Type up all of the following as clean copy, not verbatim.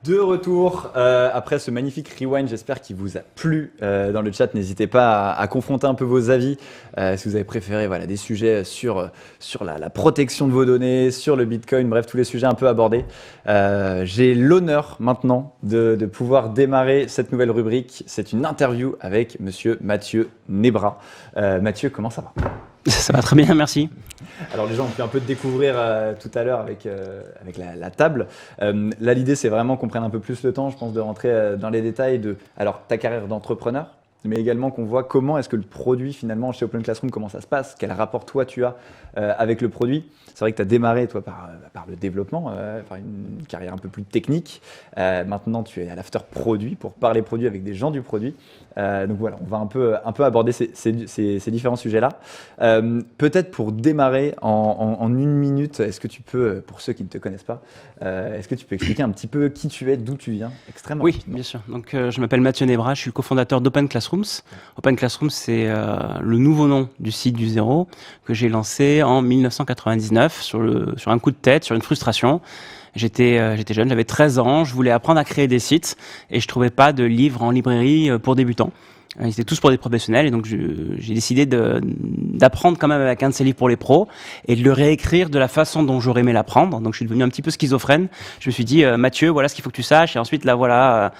De retour après ce magnifique rewind, j'espère qu'il vous a plu dans le chat. N'hésitez pas à confronter un peu vos avis, si vous avez préféré des sujets sur la protection de vos données, sur le Bitcoin, bref, tous les sujets un peu abordés. J'ai l'honneur maintenant de pouvoir démarrer cette nouvelle rubrique. C'est une interview avec monsieur Mathieu Nebra. Mathieu, comment ça va ? Ça va très bien, merci. Alors les gens ont pu un peu te découvrir tout à l'heure avec la table. Là, l'idée, c'est vraiment qu'on prenne un peu plus le temps, je pense, de rentrer dans les détails de ta carrière d'entrepreneur, mais également qu'on voit comment est-ce que le produit, finalement, chez Open Classroom, comment ça se passe, quel rapport toi tu as avec le produit. C'est vrai que tu as démarré, toi, par le développement, par une carrière un peu plus technique. Maintenant, tu es à l'after produit pour parler produit avec des gens du produit. Donc voilà, on va un peu aborder ces différents sujets-là. Peut-être pour démarrer en une minute, est-ce que tu peux, pour ceux qui ne te connaissent pas, est-ce que tu peux expliquer un petit peu qui tu es, d'où tu viens, extrêmement Oui, rapidement. bien sûr. Donc, je m'appelle Mathieu Nebra, je suis le cofondateur d'Open Classrooms. Open Classrooms, c'est le nouveau nom du site du zéro que j'ai lancé en 1999 sur un coup de tête, sur une frustration. J'étais jeune, j'avais 13 ans, je voulais apprendre à créer des sites et je trouvais pas de livres en librairie pour débutants. Ils étaient tous pour des professionnels et donc j'ai décidé d'apprendre quand même avec un de ces livres pour les pros et de le réécrire de la façon dont j'aurais aimé l'apprendre. Donc je suis devenu un petit peu schizophrène. Je me suis dit Mathieu, voilà ce qu'il faut que tu saches et ensuite là voilà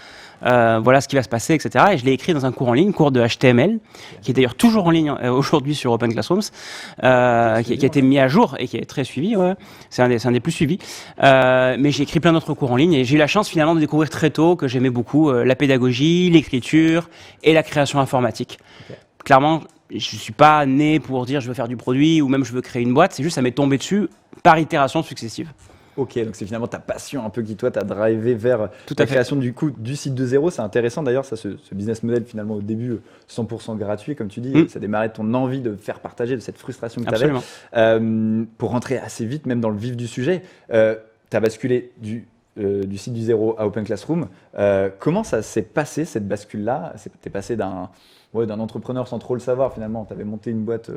ce qui va se passer, etc. Et je l'ai écrit dans un cours en ligne, cours de HTML, qui est d'ailleurs toujours en ligne aujourd'hui sur Open Classrooms, qui a été mis à jour et qui est très suivi. Ouais. C'est un des plus suivis. Mais j'ai écrit plein d'autres cours en ligne et j'ai eu la chance finalement de découvrir très tôt que j'aimais beaucoup la pédagogie, l'écriture et la création informatique. Okay. Clairement, je suis pas né pour dire je veux faire du produit ou même je veux créer une boîte. C'est juste ça m'est tombé dessus par itération successive. Ok, donc c'est finalement ta passion un peu qui, toi, t'a drivé vers la création du site de zéro. C'est intéressant d'ailleurs, ce business model finalement au début 100% gratuit, comme tu dis, ça démarrait de ton envie de faire partager de cette frustration que tu avais. Pour rentrer assez vite, même dans le vif du sujet, tu as basculé du site du zéro à Open Classroom. Comment ça s'est passé, cette bascule-là ? T'es passé d'un entrepreneur sans trop le savoir, finalement, tu avais monté une boîte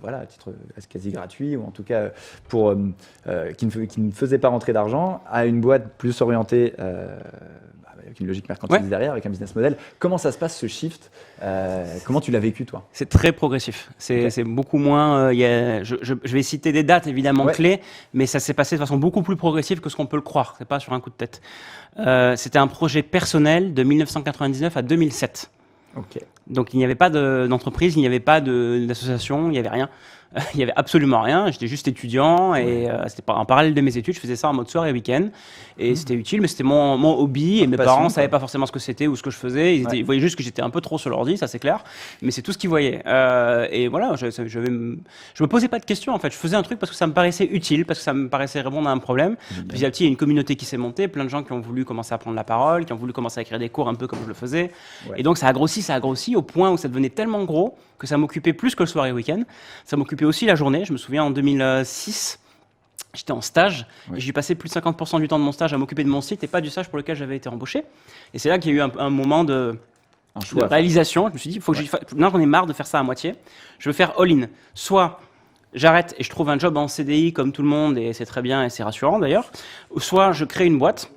à titre quasi gratuit, ou en tout cas qui ne faisait pas rentrer d'argent, à une boîte plus orientée avec une logique mercantiliste derrière, avec un business model. Comment ça se passe ce shift ? Comment tu l'as vécu, toi ? C'est très progressif. C'est beaucoup moins. Je vais citer des dates évidemment clés, mais ça s'est passé de façon beaucoup plus progressive que ce qu'on peut le croire. C'est pas sur un coup de tête. C'était un projet personnel de 1999 à 2007. Okay. Donc il n'y avait pas d'entreprise, il n'y avait pas d'association, il n'y avait rien. Il n'y avait absolument rien, j'étais juste étudiant et c'était en parallèle de mes études, je faisais ça en mode soirée et week-end et c'était utile, mais c'était mon hobby et mes parents ne savaient pas forcément ce que c'était ou ce que je faisais, ils voyaient juste que j'étais un peu trop sur l'ordi, ça c'est clair, mais c'est tout ce qu'ils voyaient. Et voilà, je me posais pas de questions en fait, je faisais un truc parce que ça me paraissait utile, parce que ça me paraissait répondre à un problème. Petit à petit, il y a une communauté qui s'est montée, plein de gens qui ont voulu commencer à prendre la parole, qui ont voulu commencer à écrire des cours un peu comme je le faisais. Et donc ça a grossi au point où ça devenait tellement gros que ça m'occupait plus que le soir et week-end. Ça m'occupait aussi la journée. Je me souviens en 2006, j'étais en stage et j'ai passé plus de 50% du temps de mon stage à m'occuper de mon site et pas du stage pour lequel j'avais été embauché. Et c'est là qu'il y a eu un moment de réalisation. Je me suis dit, maintenant j'en ai marre de faire ça à moitié, je veux faire all-in. Soit j'arrête et je trouve un job en CDI comme tout le monde et c'est très bien et c'est rassurant d'ailleurs. Soit je crée une boîte,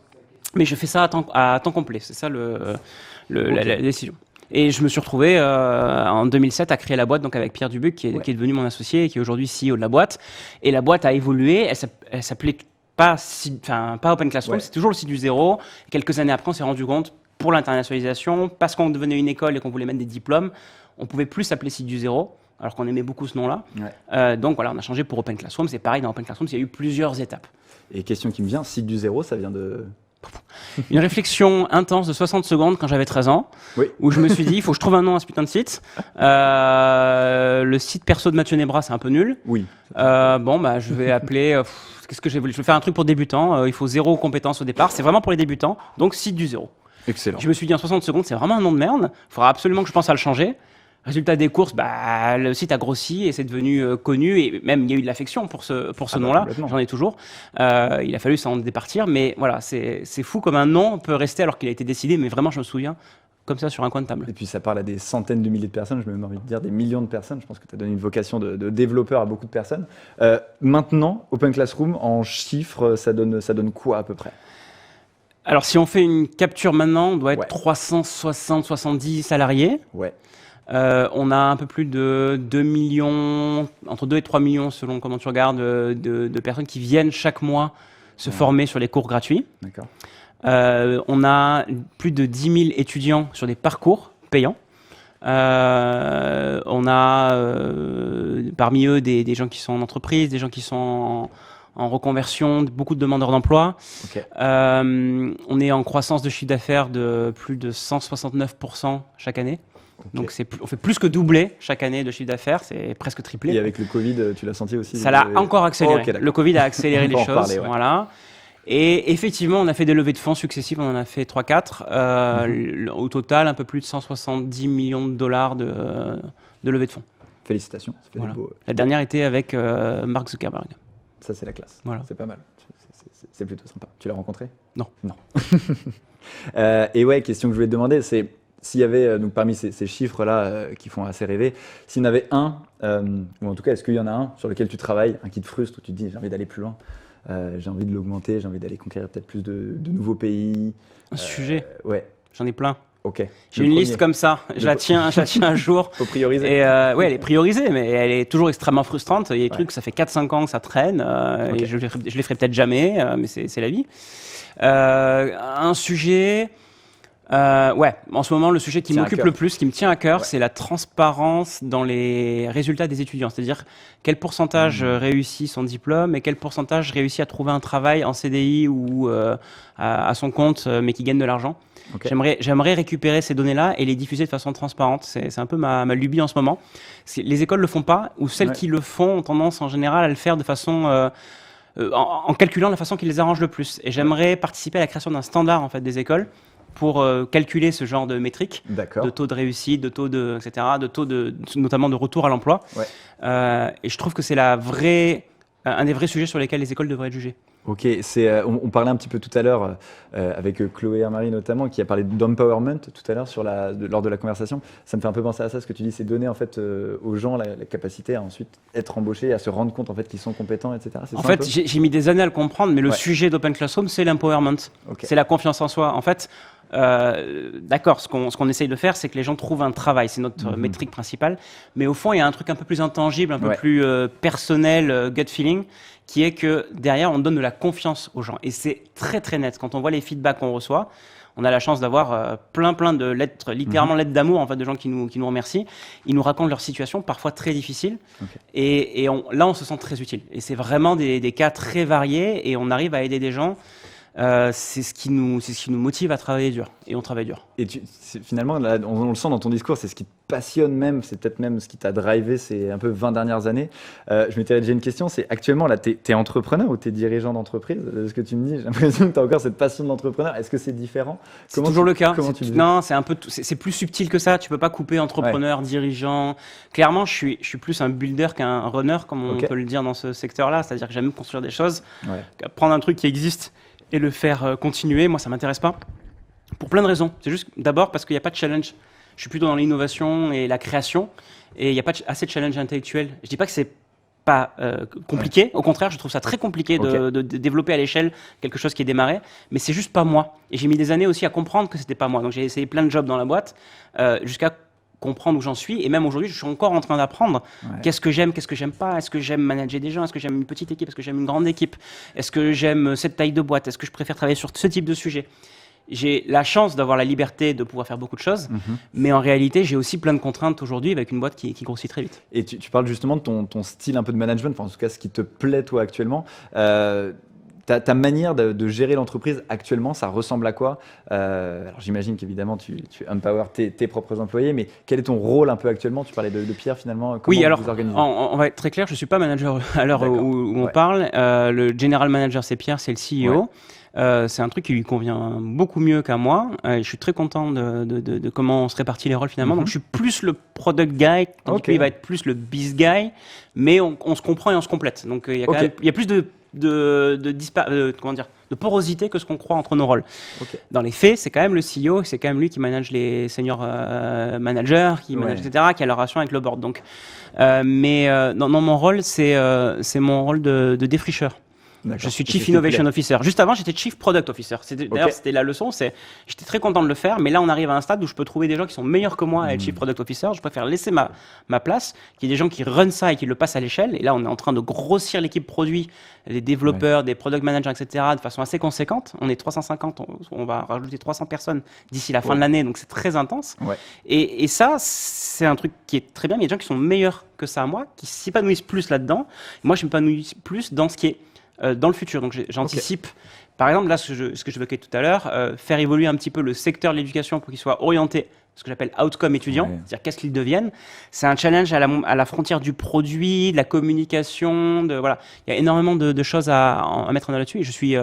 mais je fais ça à temps complet. C'est ça la décision. Et je me suis retrouvé en 2007 à créer la boîte donc avec Pierre Dubuc qui est devenu mon associé et qui est aujourd'hui CEO de la boîte. Et la boîte a évolué, elle s'appelait pas Open Classroom, c'est toujours le site du zéro. Et quelques années après, on s'est rendu compte, pour l'internationalisation, parce qu'on devenait une école et qu'on voulait mettre des diplômes, on pouvait plus s'appeler site du zéro, alors qu'on aimait beaucoup ce nom-là. Donc voilà, on a changé pour Open Classroom. C'est pareil, dans Open Classroom, il y a eu plusieurs étapes. Et question qui me vient, site du zéro, ça vient de... Une réflexion intense de 60 secondes quand j'avais 13 ans, où je me suis dit, il faut que je trouve un nom à ce putain de site. Le site perso de Mathieu Nebra, c'est un peu nul. Je vais appeler... qu'est-ce que j'ai voulu ? Je vais faire un truc pour débutants. Il faut 0 compétences au départ. C'est vraiment pour les débutants. Donc, site du zéro. Excellent. Je me suis dit, en 60 secondes, c'est vraiment un nom de merde. Il faudra absolument que je pense à le changer. Résultat des courses, le site a grossi et c'est devenu connu et même il y a eu de l'affection pour ce nom-là. J'en ai toujours. Il a fallu s'en départir, mais voilà, c'est fou comme un nom peut rester alors qu'il a été décidé, mais vraiment je me souviens comme ça sur un coin de table. Et puis ça parle à des centaines de milliers de personnes, je me envie de dire des millions de personnes. Je pense que tu as donné une vocation de développeur à beaucoup de personnes. Maintenant, Open Classroom en chiffres, ça donne quoi à peu près ? Alors, si on fait une capture maintenant, on doit être Ouais. 360-70 salariés. Ouais. On a un peu plus de 2 millions, entre 2 et 3 millions selon comment tu regardes, de personnes qui viennent chaque mois se former sur les cours gratuits. D'accord. On a plus de 10 000 étudiants sur des parcours payants. On a parmi eux des gens qui sont en entreprise, des gens qui sont en reconversion, beaucoup de demandeurs d'emploi. Ok. On est en croissance de chiffre d'affaires de plus de 169% chaque année. Ok. Donc on fait plus que doubler chaque année de chiffre d'affaires, c'est presque triplé. Et avec le Covid, tu l'as senti aussi? Ça l'a encore accéléré. Ok, d'accord. Le Covid a accéléré On les va en choses. reparler, ouais. Voilà. Et effectivement, on a fait des levées de fonds successives, on en a fait 3-4. Au total, un peu plus de 170 millions de dollars de levée de fonds. Félicitations. Ça fait Voilà. des beaux- La dernière était avec Mark Zuckerberg. Ça, c'est la classe. Voilà. C'est pas mal. C'est plutôt sympa. Tu l'as rencontré? Non. Non. Et ouais, question que je voulais te demander, c'est s'il y avait, donc parmi ces chiffres-là qui font assez rêver, s'il y en avait un, ou en tout cas, est-ce qu'il y en a un sur lequel tu travailles, un qui te frustre, où tu te dis j'ai envie d'aller plus loin, j'ai envie de l'augmenter, j'ai envie d'aller conquérir peut-être plus de nouveaux pays? Un sujet, Ouais, j'en ai plein. ok. J'ai une liste comme ça, je la tiens à jour. Faut prioriser. Et ouais, elle est priorisée, mais elle est toujours extrêmement frustrante. Il y a des Ouais. trucs, ça fait 4-5 ans que ça traîne, Ok. et je les ferai peut-être jamais, mais c'est la vie. Un sujet, ouais, en ce moment, le sujet qui Tient à m'occupe cœur. le plus, qui me tient à cœur, Ouais. c'est la transparence dans les résultats des étudiants. C'est-à-dire quel pourcentage réussit son diplôme et quel pourcentage réussit à trouver un travail en CDI ou à son compte, mais qui gagne de l'argent. Ok. J'aimerais récupérer ces données-là et les diffuser de façon transparente. C'est un peu ma lubie en ce moment. Les écoles le font pas, ou celles Ouais. qui le font ont tendance en général à le faire de façon en calculant la façon qui les arrange le plus. Et j'aimerais participer à la création d'un standard en fait des écoles pour calculer ce genre de métriques, D'accord. de taux de réussite, de taux de, etc., de taux de, notamment de retour à l'emploi. Ouais. Et je trouve que c'est un des vrais sujets sur lesquels les écoles devraient être jugées. Ok, on parlait un petit peu tout à l'heure avec Chloé Hermary notamment, qui a parlé d'empowerment tout à l'heure lors de la conversation. Ça me fait un peu penser à ça, ce que tu dis, c'est donner en fait aux gens la capacité à ensuite être embauchés, à se rendre compte en fait qu'ils sont compétents, etc. C'est En ça un fait, peu j'ai mis des années à le comprendre, mais le Ouais. sujet d'Open Classroom, c'est l'empowerment. Ok. C'est la confiance en soi. En fait, d'accord, ce qu'on essaye de faire, c'est que les gens trouvent un travail. C'est notre métrique principale. Mais au fond, il y a un truc un peu plus intangible, un peu Ouais. plus personnel, gut feeling, qui est que derrière, on donne de la confiance aux gens. Et c'est très, très net. Quand on voit les feedbacks qu'on reçoit, on a la chance d'avoir plein de lettres, littéralement lettres d'amour en fait, de gens qui nous remercient. Ils nous racontent leur situation, parfois très difficile. Ok. Et là, on se sent très utile. Et c'est vraiment des cas très variés et on arrive à aider des gens. C'est ce qui nous motive à travailler dur. Et on travaille dur. Et finalement, là, on le sent dans ton discours, c'est ce qui te passionne même, c'est peut-être même ce qui t'a drivé ces un peu 20 dernières années. Je m'étais rédigé une question, c'est actuellement, là, t'es entrepreneur ou t'es dirigeant d'entreprise? De ce que tu me dis, j'ai l'impression que t'as encore cette passion de l'entrepreneur. Est-ce que c'est différent? C'est toujours le cas. Comment tu le vis? Non, c'est plus subtil que ça. Tu peux pas couper entrepreneur, dirigeant. Clairement, je suis plus un builder qu'un runner, comme on Ok. peut le dire dans ce secteur-là. C'est-à-dire que j'aime construire des choses, Ouais. prendre un truc qui existe et le faire continuer. Moi, ça m'intéresse pas. Pour plein de raisons. C'est juste d'abord parce qu'il n'y a pas de challenge. Je suis plutôt dans l'innovation et la création, et il n'y a pas assez de challenge intellectuel. Je dis pas que c'est pas compliqué. Au contraire, je trouve ça très compliqué de développer à l'échelle quelque chose qui est démarré, mais c'est juste pas moi. Et j'ai mis des années aussi à comprendre que c'était pas moi. Donc j'ai essayé plein de jobs dans la boîte jusqu'à comprendre où j'en suis. Et même aujourd'hui, je suis encore en train d'apprendre qu'est-ce que j'aime pas. Est-ce que j'aime manager des gens? Est-ce que j'aime une petite équipe? Est-ce que j'aime une grande équipe? Est-ce que j'aime cette taille de boîte? Est-ce que je préfère travailler sur ce type de sujet? J'ai la chance d'avoir la liberté de pouvoir faire beaucoup de choses, mais en réalité, j'ai aussi plein de contraintes aujourd'hui avec une boîte qui grossit très vite. Et tu parles justement de ton style un peu de management, enfin, en tout cas ce qui te plaît toi actuellement. Ta manière de gérer l'entreprise actuellement, ça ressemble à quoi? Alors j'imagine qu'évidemment tu empower tes propres employés, mais quel est ton rôle un peu actuellement? Tu parlais de Pierre finalement. Comment Oui, alors vous organisez? on va être très clair, je ne suis pas manager à l'heure où on Ouais. parle. Le general manager, c'est Pierre, c'est le CEO. C'est un truc qui lui convient beaucoup mieux qu'à moi. Je suis très content de comment on se répartit les rôles finalement. Donc je suis plus le product guy, tandis que lui, il va être plus le biz guy, mais on se comprend et on se complète. Donc il y a quand même, il y a plus de porosité que ce qu'on croit entre nos rôles. Dans les faits, c'est quand même le CEO, c'est quand même lui qui manage les senior managers, qui manage, etc., qui a la relation avec le board. Donc, mais dans mon rôle, c'est mon rôle de défricheur. Je suis Chief Innovation Officer. Juste avant, j'étais Chief Product Officer. D'ailleurs, c'était la leçon. J'étais très content de le faire, mais là, on arrive à un stade où je peux trouver des gens qui sont meilleurs que moi à être Chief Product Officer. Je préfère laisser ma place, qu'il y ait des gens qui run ça et qui le passent à l'échelle. Et là, on est en train de grossir l'équipe produit, les développeurs, des product managers, etc., de façon assez conséquente. On est 350, on va rajouter 300 personnes d'ici la fin de l'année, donc c'est très intense. Et ça, c'est un truc qui est très bien. Il y a des gens qui sont meilleurs que ça à moi, qui s'épanouissent plus là-dedans. Moi, je m'épanouis plus dans ce qui est dans le futur. Donc, j'anticipe. Par exemple, là, ce que je évoquais tout à l'heure, faire évoluer un petit peu le secteur de l'éducation pour qu'il soit orienté, ce que j'appelle outcome étudiant, c'est-à-dire qu'est-ce qu'ils deviennent. C'est un challenge à la frontière du produit, de la communication. Voilà. Il y a énormément de choses à mettre en œuvre là-dessus et je suis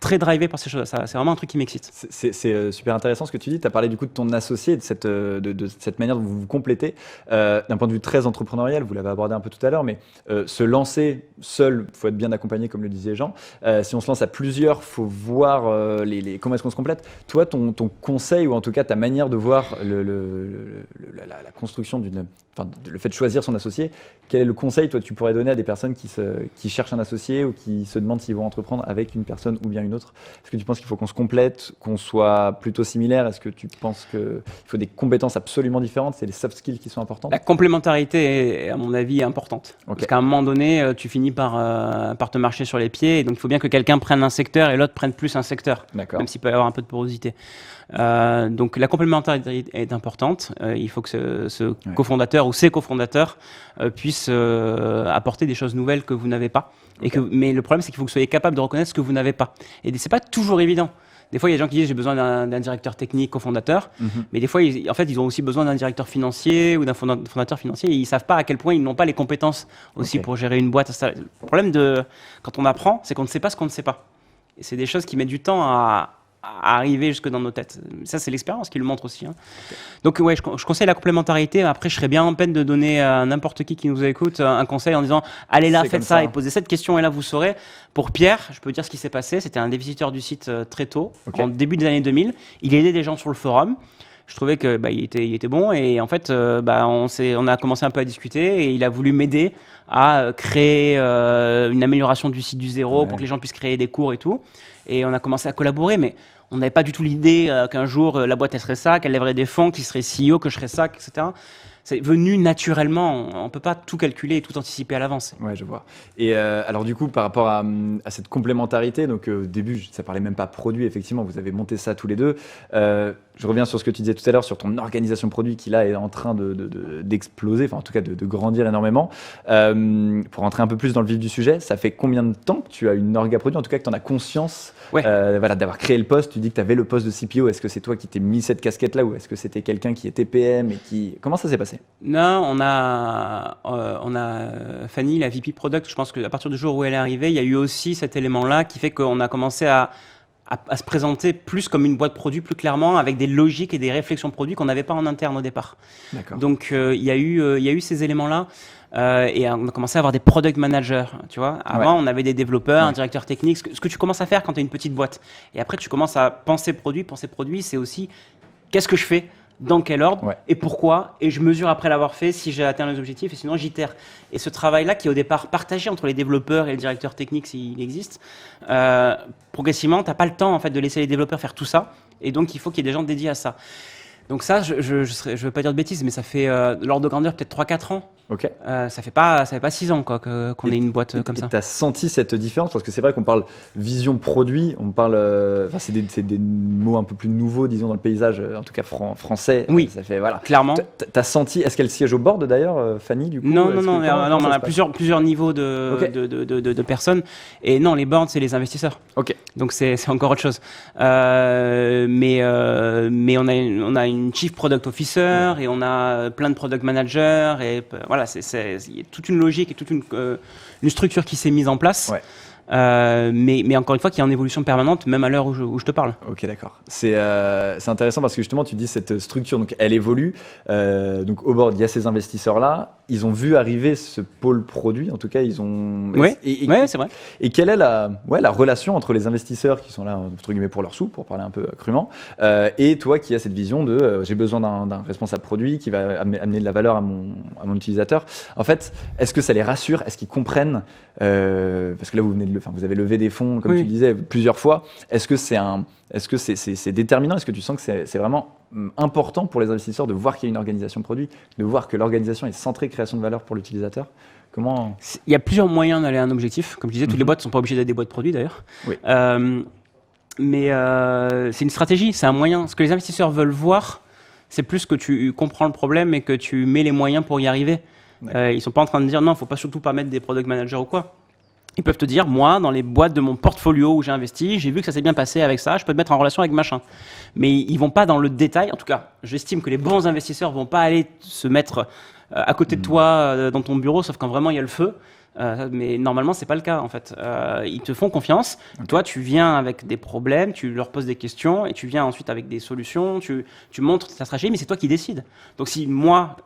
très drivé par ces choses. C'est vraiment un truc qui m'excite. C'est super intéressant ce que tu dis. Tu as parlé du coup de ton associé, de cette manière dont vous vous complétez. D'un point de vue très entrepreneurial, vous l'avez abordé un peu tout à l'heure, mais se lancer seul, il faut être bien accompagné, comme le disait Jean. Si on se lance à plusieurs, il faut voir comment est-ce qu'on se complète. Toi, ton conseil, ou en tout cas ta manière de voir la construction le fait de choisir son associé, quel est le conseil toi tu pourrais donner à des personnes qui cherchent un associé ou qui se demandent s'ils vont entreprendre avec une personne ou bien une autre? Est-ce que tu penses qu'il faut qu'on se complète, qu'on soit plutôt similaire? Est-ce que tu penses qu'il faut des compétences absolument différentes? C'est les soft skills qui sont importantes? La complémentarité est, à mon avis, importante. Parce qu'à un moment donné, tu finis par te marcher sur les pieds. Et donc, il faut bien que quelqu'un prenne un secteur et l'autre prenne plus un secteur. Même s'il peut y avoir un peu de porosité. Donc, la complémentarité est importante. Il faut que ce cofondateur ou ces cofondateurs puissent apporter des choses nouvelles que vous n'avez pas. Mais le problème, c'est qu'il faut que vous soyez capable de reconnaître ce que vous n'avez pas. Et c'est pas toujours évident. Des fois, il y a des gens qui disent j'ai besoin d'un directeur technique, cofondateur, mais des fois, ils ont aussi besoin d'un directeur financier ou d'un fondateur financier et ils ne savent pas à quel point ils n'ont pas les compétences aussi pour gérer une boîte. Le problème quand on apprend, c'est qu'on ne sait pas ce qu'on ne sait pas. Et c'est des choses qui mettent du temps à arriver jusque dans nos têtes. Ça, c'est l'expérience qui le montre aussi. Donc, ouais, je conseille la complémentarité. Après, je serais bien en peine de donner à n'importe qui nous écoute un conseil en disant allez là, faites ça et posez cette question et là, vous saurez. Pour Pierre, je peux dire ce qui s'est passé. C'était un des visiteurs du site très tôt, en début des années 2000. Il aidait des gens sur le forum. Je trouvais que il était bon et en fait, on a commencé un peu à discuter et il a voulu m'aider à créer une amélioration du site du zéro pour que les gens puissent créer des cours et tout. Et on a commencé à collaborer, mais on n'avait pas du tout l'idée qu'un jour la boîte elle serait ça, qu'elle lèverait des fonds, qu'il serait CEO, que je serais ça, etc. C'est venu naturellement. On ne peut pas tout calculer et tout anticiper à l'avance. Ouais, je vois. Et alors du coup, par rapport à cette complémentarité, donc au début, ça parlait même pas produit. Effectivement, vous avez monté ça tous les deux. Je reviens sur ce que tu disais tout à l'heure sur ton organisation produit qui là est en train d'exploser, enfin en tout cas de grandir énormément. Pour rentrer un peu plus dans le vif du sujet, ça fait combien de temps que tu as une orga produit, en tout cas que tu en as conscience d'avoir créé le poste? Tu dis que tu avais le poste de CPO. Est-ce que c'est toi qui t'es mis cette casquette-là ou est-ce que c'était quelqu'un qui était PM et qui... Comment ça s'est passé? Non, on a Fanny, la VP Product. Je pense qu'à partir du jour où elle est arrivée, il y a eu aussi cet élément-là qui fait qu'on a commencé à se présenter plus comme une boîte produit, plus clairement, avec des logiques et des réflexions produits qu'on n'avait pas en interne au départ. Donc, il y a eu ces éléments-là. Et on a commencé à avoir des product managers, tu vois. Avant, on avait des développeurs, un directeur technique, ce que tu commences à faire quand tu as une petite boîte. Et après, tu commences à penser produit. Penser produit, c'est aussi qu'est-ce que je fais, dans quel ordre et pourquoi, et je mesure après l'avoir fait si j'ai atteint les objectifs et sinon j'itère. Et ce travail-là qui est au départ partagé entre les développeurs et le directeur technique s'il existe, progressivement, tu n'as pas le temps en fait, de laisser les développeurs faire tout ça, et donc il faut qu'il y ait des gens dédiés à ça. Donc ça, je veux pas dire de bêtises, mais ça fait l'ordre de grandeur peut-être 3-4 ans. Ça fait pas 6 ans quoi, qu'on ait une boîte comme ça. Tu as senti cette différence? Parce que c'est vrai qu'on parle vision produit, on parle, c'est des mots un peu plus nouveaux, disons, dans le paysage, en tout cas français. Oui, ça fait, voilà. Clairement. Tu as senti, est-ce qu'elle siège au board d'ailleurs, Fanny, du coup? Non, on a plusieurs niveaux de personnes. Et non, les boards, c'est les investisseurs. Donc c'est encore autre chose. Mais on a une Chief Product Officer et on a plein de Product Managers et voilà, il y a toute une logique et toute une structure qui s'est mise en place. Mais encore une fois, qui est en évolution permanente, même à l'heure où je te parle. Ok, d'accord. C'est intéressant parce que justement, tu dis cette structure, donc elle évolue. Donc au board, il y a ces investisseurs-là. ils ont vu arriver ce pôle produit, en tout cas, ils ont... Oui, c'est vrai. Et quelle est la relation entre les investisseurs qui sont là, entre guillemets, pour leur sous, pour parler un peu crûment, et toi qui as cette vision de j'ai besoin d'un responsable produit qui va amener de la valeur à mon utilisateur. En fait, est-ce que ça les rassure? Est-ce qu'ils comprennent parce que là, vous avez levé des fonds, comme tu disais, plusieurs fois. Est-ce que c'est déterminant? Est-ce que tu sens que c'est vraiment important pour les investisseurs de voir qu'il y a une organisation produit, de voir que l'organisation est centrée création de valeur pour l'utilisateur? Comment... Il y a plusieurs moyens d'aller à un objectif. Comme je disais, toutes les boîtes ne sont pas obligées d'être des boîtes produits d'ailleurs. Oui. Mais c'est une stratégie, c'est un moyen. Ce que les investisseurs veulent voir, c'est plus que tu comprends le problème et que tu mets les moyens pour y arriver. Ils ne sont pas en train de dire non, il ne faut pas surtout pas mettre des product managers ou quoi. Ils peuvent te dire, moi, dans les boîtes de mon portfolio où j'ai investi, j'ai vu que ça s'est bien passé avec ça, je peux te mettre en relation avec machin. Mais ils ne vont pas dans le détail. En tout cas, j'estime que les bons investisseurs ne vont pas aller se mettre à côté de toi dans ton bureau, sauf quand vraiment il y a le feu. Mais normalement, ce n'est pas le cas, en fait. Ils te font confiance. Okay. Toi, tu viens avec des problèmes, tu leur poses des questions et tu viens ensuite avec des solutions. Tu montres ta stratégie, mais c'est toi qui décides. Donc, si moi,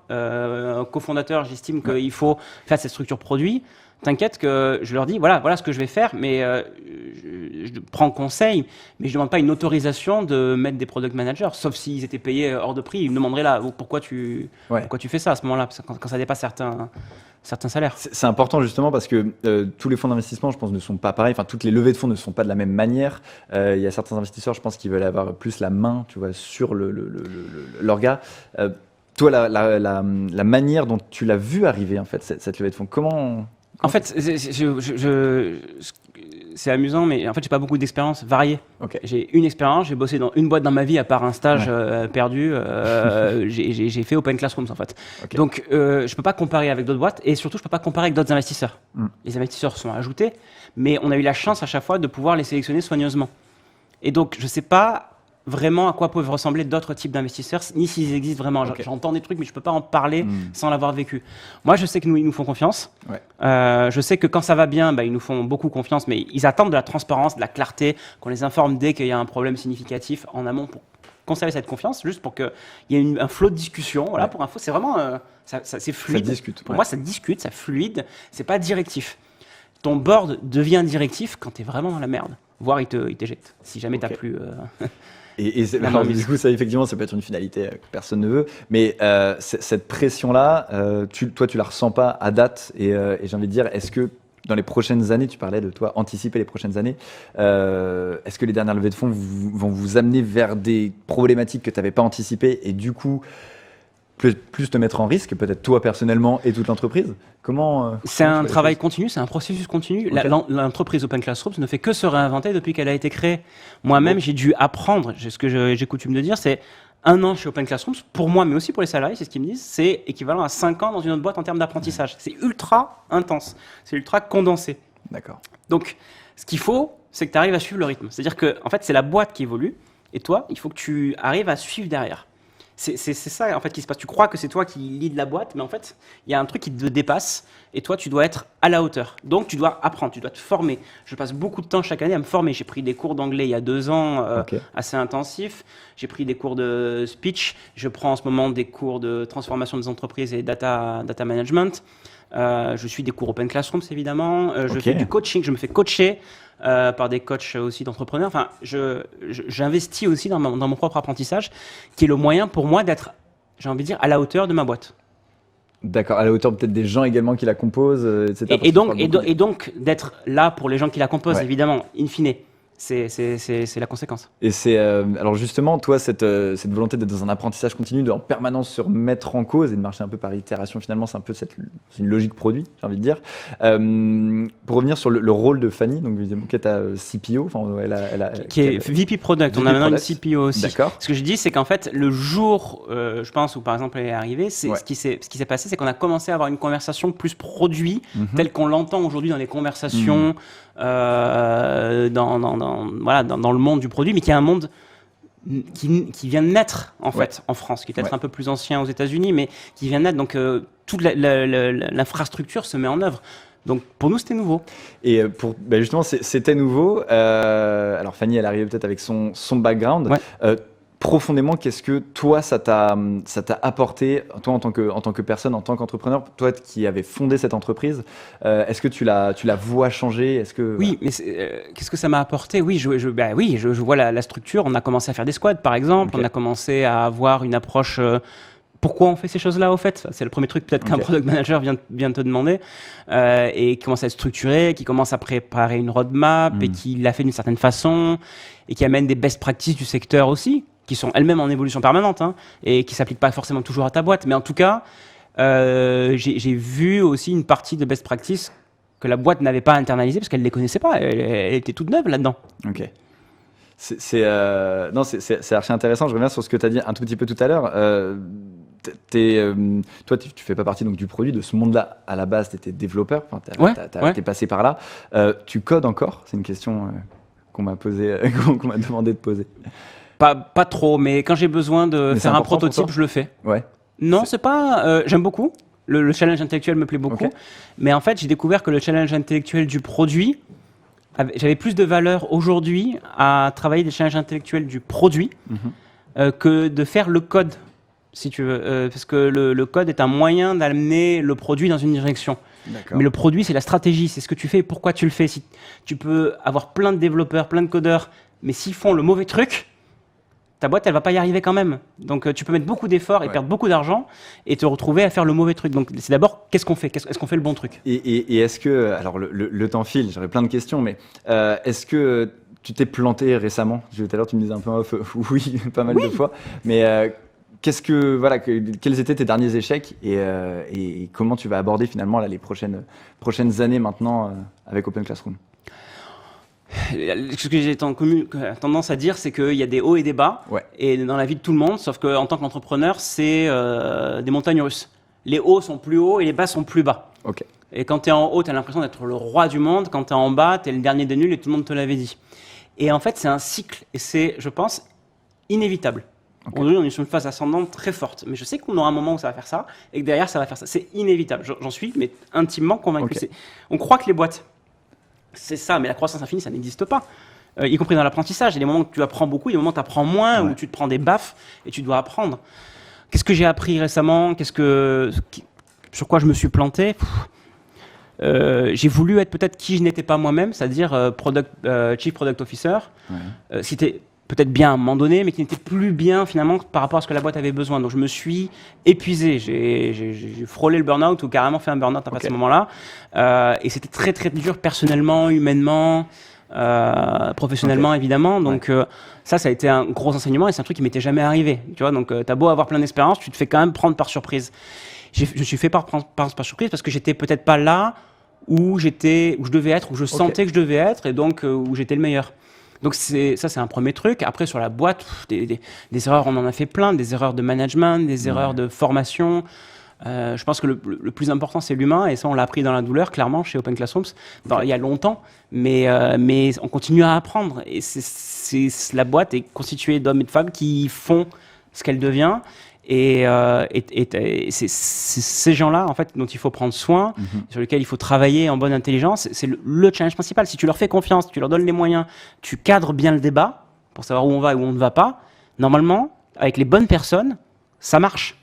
cofondateur, j'estime qu'il faut faire cette structure produit, t'inquiète que je leur dis, voilà ce que je vais faire, mais je prends conseil, mais je ne demande pas une autorisation de mettre des product managers, sauf s'ils étaient payés hors de prix. Ils me demanderaient là, pourquoi tu fais ça à ce moment-là, quand ça dépasse certains salaires. C'est important justement parce que tous les fonds d'investissement, je pense, ne sont pas pareils. Enfin, toutes les levées de fonds ne sont pas de la même manière. Il y a certains investisseurs, je pense, qui veulent avoir plus la main, tu vois, sur l'orga. Toi, la manière dont tu l'as vu arriver, en fait, cette levée de fonds, comment... En fait, c'est amusant, mais en fait, j'ai pas beaucoup d'expérience variée. Okay. J'ai une expérience, j'ai bossé dans une boîte dans ma vie, à part un stage perdu. J'ai fait Open Classrooms, en fait. Okay. Donc, je peux pas comparer avec d'autres boîtes, et surtout, je peux pas comparer avec d'autres investisseurs. Les investisseurs sont ajoutés, mais on a eu la chance à chaque fois de pouvoir les sélectionner soigneusement. Et donc, je sais pas vraiment à quoi peuvent ressembler d'autres types d'investisseurs, ni s'ils existent vraiment. Okay. J'entends des trucs, mais je ne peux pas en parler sans l'avoir vécu. Moi, je sais que ils nous font confiance. Je sais que quand ça va bien, ils nous font beaucoup confiance, mais ils attendent de la transparence, de la clarté, qu'on les informe dès qu'il y a un problème significatif en amont pour conserver cette confiance, juste pour qu'il y ait un flot de discussion. Voilà, pour info, c'est vraiment c'est fluide. Ça discute. Pour moi, ça discute, c'est fluide, c'est pas directif. Ton board devient directif quand tu es vraiment dans la merde, voire il t'éjecte, si jamais tu n'as plus... alors, du coup, ça, effectivement, ça peut être une finalité que personne ne veut. Mais cette pression-là, toi, tu la ressens pas à date. Et j'ai envie de dire, est-ce que dans les prochaines années, tu parlais de toi anticiper les prochaines années, est-ce que les dernières levées de fonds vont vous amener vers des problématiques que tu n'avais pas anticipées et du coup plus te mettre en risque, peut-être toi personnellement et toute l'entreprise? C'est un travail continu, c'est un processus continu. Okay. L'entreprise Open Classrooms ne fait que se réinventer depuis qu'elle a été créée. Moi-même, j'ai dû apprendre, ce que j'ai coutume de dire, c'est 1 an chez Open Classrooms, pour moi, mais aussi pour les salariés, c'est ce qu'ils me disent, c'est équivalent à 5 ans dans une autre boîte en termes d'apprentissage. C'est ultra intense, c'est ultra condensé. D'accord. Donc, ce qu'il faut, c'est que tu arrives à suivre le rythme. C'est-à-dire que, en fait, c'est la boîte qui évolue, et toi, il faut que tu arrives à suivre derrière. C'est ça en fait qui se passe. Tu crois que c'est toi qui lead la boîte, mais en fait, il y a un truc qui te dépasse et toi, tu dois être à la hauteur. Donc, tu dois apprendre, tu dois te former. Je passe beaucoup de temps chaque année à me former. J'ai pris des cours d'anglais il y a 2 ans assez intensifs. J'ai pris des cours de speech. Je prends en ce moment des cours de transformation des entreprises et data management. Je suis des cours Open Classrooms, évidemment. Je fais du coaching. Je me fais coacher par des coachs aussi d'entrepreneurs. Enfin, j'investis aussi dans mon propre apprentissage, qui est le moyen pour moi d'être, j'ai envie de dire, à la hauteur de ma boîte. D'accord, à la hauteur peut-être des gens également qui la composent, etc. Et donc d'être là pour les gens qui la composent, évidemment, in fine. C'est la conséquence. Et c'est alors justement, toi, cette volonté d'être dans un apprentissage continu, de en permanence se remettre en cause et de marcher un peu par itération, finalement, c'est un peu une logique produit, j'ai envie de dire. Pour revenir sur le rôle de Fanny, donc évidemment, qui est ta CPO, qui est VP Product. On a maintenant une CPO aussi. D'accord. Ce que je dis, c'est qu'en fait, le jour, je pense, où par exemple elle est arrivée, ce qui s'est passé, c'est qu'on a commencé à avoir une conversation plus produit, telle qu'on l'entend aujourd'hui dans les conversations. Dans le monde du produit, mais qui est un monde qui vient de naître en fait en France, qui est peut-être un peu plus ancien aux États-Unis, mais qui vient de naître. Donc toute l'infrastructure se met en œuvre. Donc pour nous, c'était nouveau. Et justement, c'était nouveau. Alors Fanny, elle arrivait peut-être avec son background. profondément, qu'est-ce que toi, ça t'a apporté, toi en tant que personne, en tant qu'entrepreneur, toi qui avais fondé cette entreprise, est-ce que tu la vois changer? Est-ce que Oui, mais qu'est-ce que ça m'a apporté? Oui, je vois la structure. On a commencé à faire des squads, par exemple. Ok. On a commencé à avoir une approche. Pourquoi on fait ces choses-là, au fait? C'est le premier truc peut-être qu'un Ok. product manager vient te demander, et qui commence à être structuré, qui commence à préparer une roadmap et qui l'a fait d'une certaine façon et qui amène des best practices du secteur aussi, qui sont elles-mêmes en évolution permanente, hein, et qui s'appliquent pas forcément toujours à ta boîte. Mais en tout cas, j'ai vu aussi une partie de best practices que la boîte n'avait pas internalisé parce qu'elle ne les connaissait pas. Elle était toute neuve là-dedans. Ok. Non, c'est archi intéressant. Je reviens sur ce que tu as dit un tout petit peu tout à l'heure. Toi, tu fais pas partie donc, du produit, de ce monde-là. À la base, tu étais développeur. Enfin, Ouais. t'es passé par là. Tu codes encore? C'est une question qu'on m'a posé, qu'on m'a demandé de poser. Pas trop, mais quand j'ai besoin de Mais c'est faire un important pour prototype, toi? je le fais. Ouais. Non, c'est pas. J'aime beaucoup. Le challenge intellectuel me plaît beaucoup. Ok. Mais en fait, j'ai découvert que le challenge intellectuel du produit, j'avais plus de valeur aujourd'hui à travailler des challenges intellectuels du produit que de faire le code, si tu veux. Parce que le code est un moyen d'amener le produit dans une direction. D'accord. Mais le produit, c'est la stratégie, c'est ce que tu fais et pourquoi tu le fais. Si tu peux avoir plein de développeurs, plein de codeurs, mais s'ils font le mauvais truc, ta boîte, elle va pas y arriver quand même. Donc, tu peux mettre beaucoup d'efforts et Ouais. perdre beaucoup d'argent et te retrouver à faire le mauvais truc. Donc, c'est d'abord, qu'est-ce qu'on fait? Est-ce qu'on fait le bon truc? Et est-ce que, alors le temps file, j'aurais plein de questions, mais est-ce que tu t'es planté récemment? Tout à l'heure, tu me disais un peu en off, oui, pas mal de fois. Mais quels étaient tes derniers échecs et comment tu vas aborder finalement là, les prochaines années maintenant avec Open Classroom? Ce que j'ai tendance à dire, c'est qu'il y a des hauts et des bas, Ouais. et dans la vie de tout le monde, sauf qu'en tant qu'entrepreneur, c'est des montagnes russes. Les hauts sont plus hauts et les bas sont plus bas. Ok. Et quand tu es en haut, tu as l'impression d'être le roi du monde. Quand tu es en bas, tu es le dernier des nuls et tout le monde te l'avait dit. Et en fait, c'est un cycle et c'est, je pense, inévitable. Ok. Aujourd'hui, on est sur une phase ascendante très forte. Mais je sais qu'on aura un moment où ça va faire ça et que derrière, ça va faire ça. C'est inévitable. J'en suis mais intimement convaincu. Ok. On croit que les boîtes, c'est ça, mais la croissance infinie, ça n'existe pas. Y compris dans l'apprentissage. Il y a des moments où tu apprends beaucoup, il y a des moments où tu apprends moins, Ouais. où tu te prends des baffes et tu dois apprendre. Qu'est-ce que j'ai appris récemment? Sur quoi je me suis planté? J'ai voulu être peut-être qui je n'étais pas moi-même, c'est-à-dire Chief Product Officer, Ouais. ce qui était peut-être bien à un moment donné, mais qui n'était plus bien finalement par rapport à ce que la boîte avait besoin. Donc je me suis épuisé, j'ai frôlé le burn-out ou carrément fait un burn-out après Ok. ce moment-là. Et c'était très très dur personnellement, humainement, professionnellement évidemment. Donc ça a été un gros enseignement et c'est un truc qui m'était jamais arrivé. Tu vois, donc t'as beau avoir plein d'expérience, tu te fais quand même prendre par surprise. Je me suis fait par surprise parce que j'étais peut-être pas là où je devais être, où je sentais que je devais être et donc où j'étais le meilleur. Donc c'est un premier truc. Après sur la boîte, des erreurs, on en a fait plein, des erreurs de management, des erreurs de formation. Je pense que le plus important c'est l'humain et ça on l'a appris dans la douleur clairement chez Open Classrooms il y a longtemps, mais on continue à apprendre et la boîte est constituée d'hommes et de femmes qui font ce qu'elle devient. Et c'est ces gens-là, en fait, dont il faut prendre soin, sur lesquels il faut travailler en bonne intelligence. C'est le challenge principal. Si tu leur fais confiance, tu leur donnes les moyens, tu cadres bien le débat pour savoir où on va et où on ne va pas, normalement, avec les bonnes personnes, ça marche.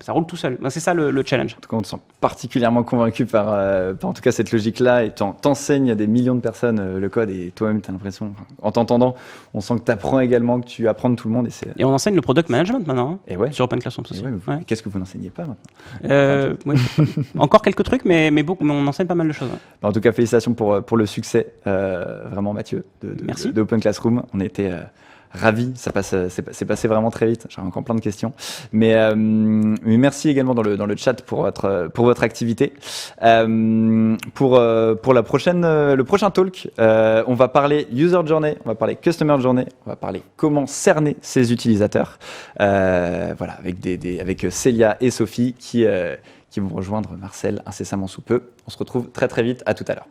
Ça roule tout seul. C'est ça le challenge. En tout cas, on te sent particulièrement convaincu par en tout cas cette logique-là et t'enseignes à des millions de personnes le code et toi-même, tu as l'impression, en t'entendant, on sent que tu apprends également, que tu apprends de tout le monde. Et on enseigne le product management maintenant, hein, Et ouais. sur Open Classrooms aussi. Et ouais, Ouais. Qu'est-ce que vous n'enseignez pas maintenant? Oui. Encore quelques trucs, mais on enseigne pas mal de choses. Ouais. En tout cas, félicitations pour le succès, vraiment Mathieu, Merci. de Open Classroom. On était ravis, c'est passé vraiment très vite. J'ai encore plein de questions, mais merci également dans le chat pour votre activité. Pour le prochain talk, on va parler user journey, on va parler customer journey, on va parler comment cerner ses utilisateurs. Voilà, avec Célia et Sophie qui vont rejoindre Marcel incessamment sous peu. On se retrouve très très vite. À tout à l'heure.